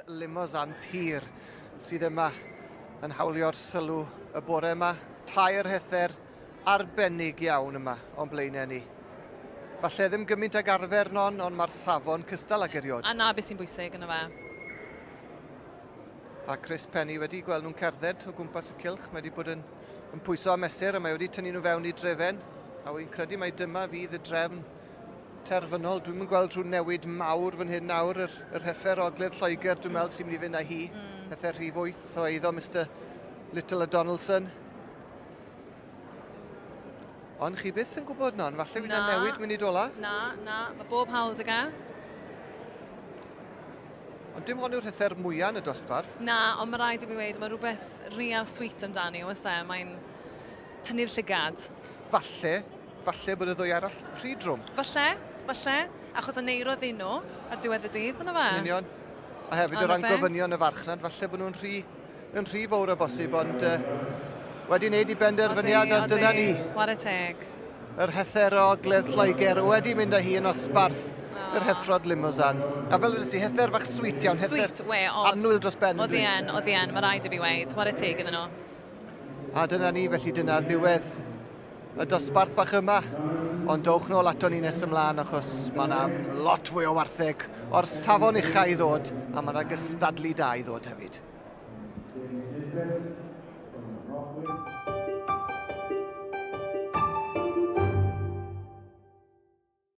Bred Limousin Pur sydd yma yn hawlio'r sylw y bore yma. Tair Heffer arbennig iawn yma o'n blaenau ni. Falle ddim gymaint ag arfer non, ond mae'r safon cystal ag eriod. A na beth sy'n bwysig yna fe. A Chris Penny wedi gweld nhw'n cerdded o gwmpas y cylch. Mae wedi bod yn pwyso a mesur a mae wedi tynnu nhw fewn i drefen. A wy'n credu mai dyma fydd y drefn terfynol. Dwi'n gweld rhyw newid mawr fan hyn nawr. Yr Heffer ogledd Lloegr dwi'n meddwl sy'n mynd i fynd â hi. Heffer rhif 8 o eiddo Mr Little a Donaldson. Ond chi byth yn gwybod non, falle fydd yna newid mynd i dola? Na, mae bob hawl dy gael. Ond dim ond yw'r Heffer mwyaf yn y dosbarth. Na, ond mae rhaid i fi weid, mae rhywbeth real sweet amdani, oes e? Mae'n tynnu'r llygad. Falle bod y ddwy arall rhy drwm. Falle, achos y neirodd un nhw ar diwedd y dydd, fyna fe. Union. A hefyd o ran gofynion y farchnad, falle bod nhw'n rhy fawr o bosib, ond wedi wneud i benderfyniad a dyna ni. War y teg. Yr Heffer o ogledd Lloegr wedi mynd â hi yn osbarth yr Bred Limousin. A fel wedi si, Heffer fach sweet iawn. Sweet, annwyl dros ben. Oedd i en, mae rhaid i fi weid. War y teg iddyn nhw. A dyna ni, felly dyna ddiwedd y dosbarth bach yma. Ond dowch nôl ato ni nes ymlaen, achos mae yna lot fwy o wartheg o'r safon uchaf i ddod, a mae yna gystadlu da i ddod hefyd.